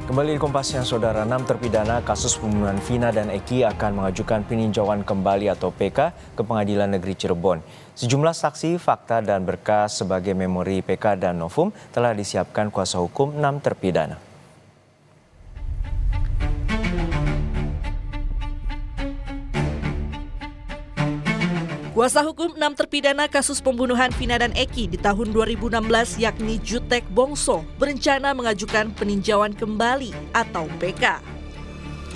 Kembali di Kompas Siang, Saudara. 6 terpidana kasus pembunuhan Vina dan Eki akan mengajukan peninjauan kembali atau PK ke Pengadilan Negeri Cirebon. Sejumlah saksi, fakta, dan berkas sebagai memori PK dan Novum telah disiapkan kuasa hukum 6 terpidana. Kuasa hukum 6 terpidana kasus pembunuhan Vina dan Eki di tahun 2016 yakni Jutek Bongso berencana mengajukan peninjauan kembali atau PK.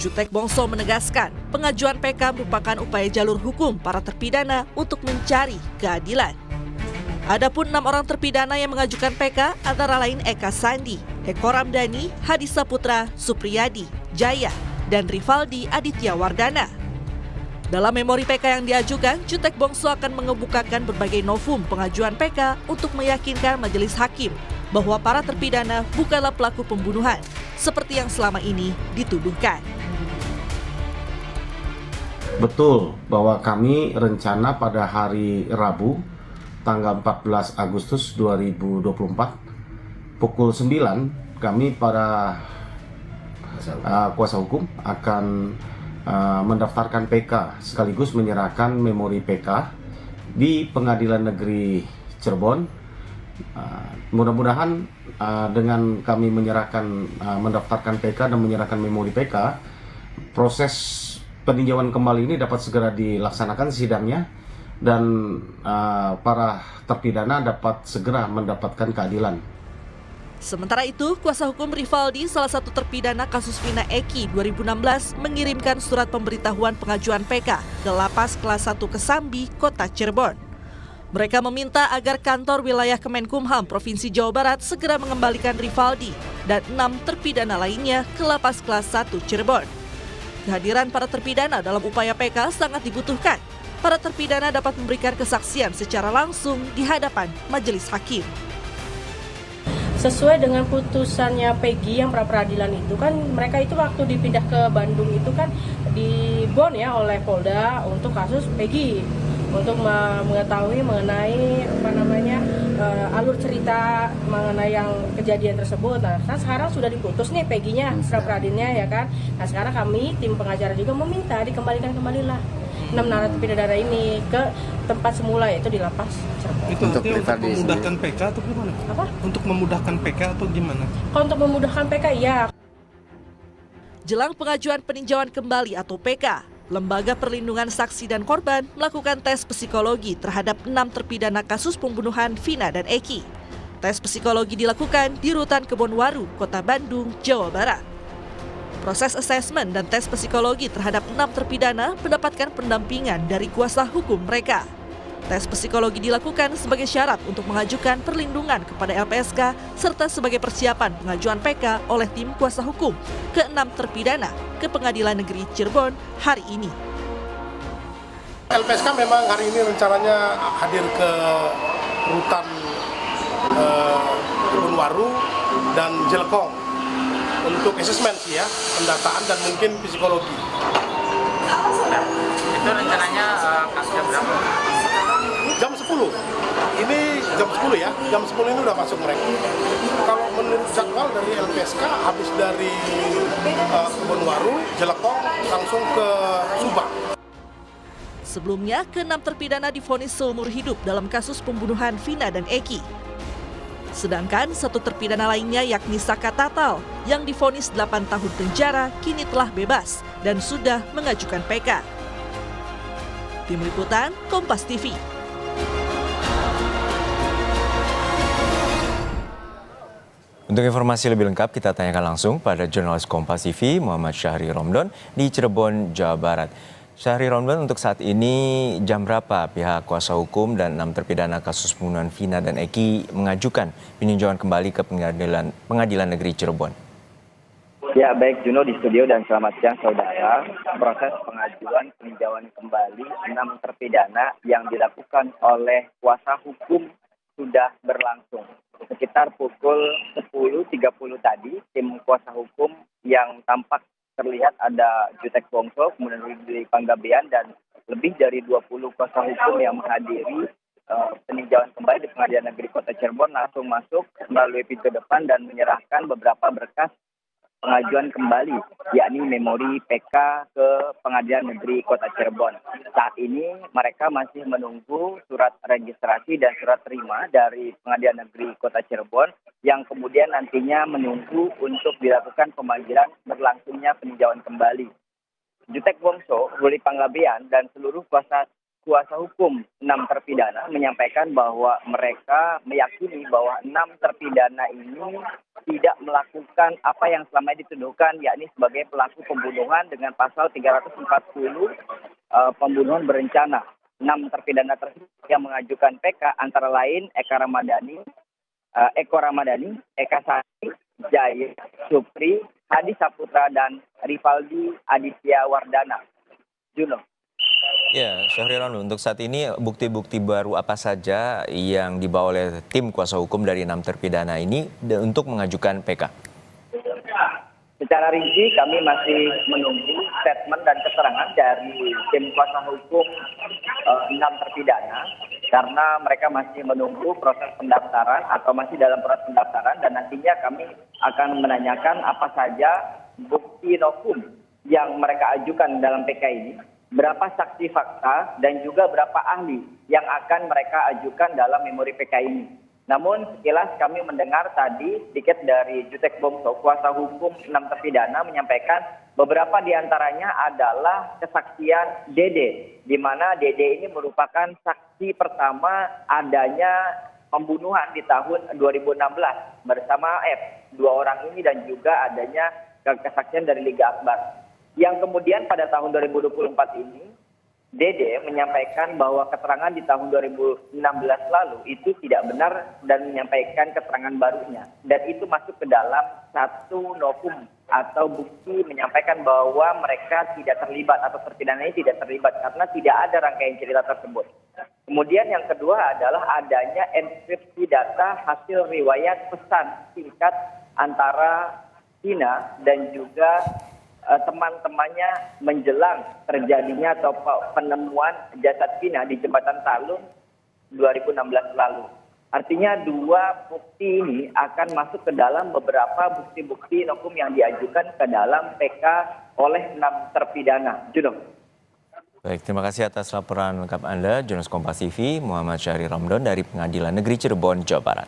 Jutek Bongso menegaskan pengajuan PK merupakan upaya jalur hukum para terpidana untuk mencari keadilan. Adapun 6 orang terpidana yang mengajukan PK antara lain Eka Sandi, Eko Ramdhani, Hadi Saputra, Supriyadi, Jaya, dan Rivaldi Aditya Wardana. Dalam memori PK yang diajukan, Jutek Bongso akan mengemukakan berbagai novum pengajuan PK untuk meyakinkan majelis hakim bahwa para terpidana bukanlah pelaku pembunuhan, seperti yang selama ini dituduhkan. Betul bahwa kami rencana pada hari Rabu, tanggal 14 Agustus 2024, pukul 9, kami para kuasa hukum akan mendaftarkan PK sekaligus menyerahkan memori PK di Pengadilan Negeri Cirebon. Mudah-mudahan dengan kami mendaftarkan PK dan menyerahkan memori PK, proses peninjauan kembali ini dapat segera dilaksanakan sidangnya dan para terpidana dapat segera mendapatkan keadilan. Sementara itu, kuasa hukum Rivaldi, salah satu terpidana kasus Vina Eki 2016, mengirimkan surat pemberitahuan pengajuan PK ke Lapas Kelas 1 Kesambi, Kota Cirebon. Mereka meminta agar kantor wilayah Kemenkumham Provinsi Jawa Barat segera mengembalikan Rivaldi dan 6 terpidana lainnya ke Lapas Kelas 1 Cirebon. Kehadiran para terpidana dalam upaya PK sangat dibutuhkan. Para terpidana dapat memberikan kesaksian secara langsung di hadapan majelis hakim. Sesuai dengan putusannya Peggy yang pra-peradilan itu kan, mereka itu waktu dipindah ke Bandung itu kan dibon ya oleh Polda untuk kasus Peggy, untuk mengetahui mengenai alur cerita mengenai yang kejadian tersebut. Nah, kan sekarang sudah diputus nih Peggy-nya, pra-peradilannya ya kan. Nah, sekarang kami tim pengacara juga meminta dikembalikan kembalilah 6 narapidana ini ke tempat semula, yaitu di lapas Cirebon. Itu untuk memudahkan PK atau gimana? Apa? Untuk memudahkan PK atau gimana? Kalau untuk memudahkan PK, ya. Jelang pengajuan peninjauan kembali atau PK, Lembaga Perlindungan Saksi dan Korban melakukan tes psikologi terhadap 6 terpidana kasus pembunuhan Vina dan Eki. Tes psikologi dilakukan di Rutan Kebonwaru, Kota Bandung, Jawa Barat. Proses asesmen dan tes psikologi terhadap 6 terpidana mendapatkan pendampingan dari kuasa hukum mereka. Tes psikologi dilakukan sebagai syarat untuk mengajukan perlindungan kepada LPSK serta sebagai persiapan pengajuan PK oleh tim kuasa hukum ke-6 terpidana ke Pengadilan Negeri Cirebon hari ini. LPSK memang hari ini rencananya hadir ke Rutan Kebonwaru dan Jelekong untuk asesmen sih ya, pendataan dan mungkin psikologi. Itu rencananya jam berapa? Jam 10. Ini jam 10 ya, jam 10 ini udah masuk mereka. Kalau menurut jadwal dari LPSK, habis dari Kebonwaru, Jelekong, langsung ke Subang. Sebelumnya, ke-6 terpidana divonis seumur hidup dalam kasus pembunuhan Vina dan Eki. Sedangkan 1 terpidana lainnya yakni Saka Tatal yang divonis 8 tahun penjara kini telah bebas dan sudah mengajukan PK. Tim Liputan, Kompas TV. Untuk informasi lebih lengkap, kita tanyakan langsung pada jurnalis Kompas TV, Muhammad Syahri Romdon di Cirebon, Jawa Barat. Syahri Romdon, untuk saat ini jam berapa pihak kuasa hukum dan 6 terpidana kasus pembunuhan Vina dan Eki mengajukan peninjauan kembali ke Pengadilan Negeri Cirebon? Ya, baik Juno di studio dan selamat siang saudara. Proses pengajuan peninjauan kembali 6 terpidana yang dilakukan oleh kuasa hukum sudah berlangsung. Sekitar pukul 10.30 tadi, tim kuasa hukum yang tampak terlihat ada Jutek Bongso, kemudian Rudi Panggabean, dan lebih dari 20 kuasa hukum yang menghadiri peninjauan kembali di Pengadilan Negeri Kota Cirebon langsung masuk melalui pintu depan dan menyerahkan beberapa berkas pengajuan kembali, yakni memori PK ke Pengadilan Negeri Kota Cirebon. Saat ini mereka masih menunggu surat registrasi dan surat terima dari Pengadilan Negeri Kota Cirebon yang kemudian nantinya menunggu untuk dilakukan pemanggilan berlangsungnya peninjauan kembali. Jutek Bongso, Ruli Panggabean, dan seluruh kuasa hukum 6 terpidana menyampaikan bahwa mereka meyakini bahwa 6 terpidana ini tidak melakukan apa yang selama ini dituduhkan, yakni sebagai pelaku pembunuhan dengan pasal 340 pembunuhan berencana. 6 terpidana tersebut yang mengajukan PK antara lain Eko Ramadhani, Eka Sari, Jaya, Supri, Hadi Saputra, dan Rivaldi Aditya Wardana. Juno. Ya, Syahriron, untuk saat ini bukti-bukti baru apa saja yang dibawa oleh tim kuasa hukum dari 6 terpidana ini untuk mengajukan PK? Secara rinci kami masih menunggu statement dan keterangan dari tim kuasa hukum 6 terpidana karena mereka masih menunggu proses pendaftaran atau masih dalam proses pendaftaran, dan nantinya kami akan menanyakan apa saja bukti nokum yang mereka ajukan dalam PK ini, berapa saksi fakta, dan juga berapa ahli yang akan mereka ajukan dalam memori PK ini. Namun sekilas kami mendengar tadi sedikit dari Jutek Bongso, kuasa hukum 6 terpidana, menyampaikan beberapa diantaranya adalah kesaksian Dede, di mana Dede ini merupakan saksi pertama adanya pembunuhan di tahun 2016 bersama F. 2 orang ini dan juga adanya kesaksian dari Liga Akbar. Yang kemudian pada tahun 2024 ini, Dede menyampaikan bahwa keterangan di tahun 2016 lalu itu tidak benar dan menyampaikan keterangan barunya. Dan itu masuk ke dalam satu nokum atau bukti menyampaikan bahwa mereka tidak terlibat atau terpidana ini tidak terlibat karena tidak ada rangkaian cerita tersebut. Kemudian yang kedua adalah adanya enkripsi data hasil riwayat pesan singkat antara Vina dan juga teman-temannya menjelang terjadinya atau penemuan jasad Vina di Jembatan Talun 2016 lalu. Artinya 2 bukti ini akan masuk ke dalam beberapa bukti-bukti nokum yang diajukan ke dalam PK oleh 6 terpidana. Juno. Baik, terima kasih atas laporan lengkap Anda, jurnalis Kompas TV Muhammad Syahri Romdon dari Pengadilan Negeri Cirebon, Jawa Barat.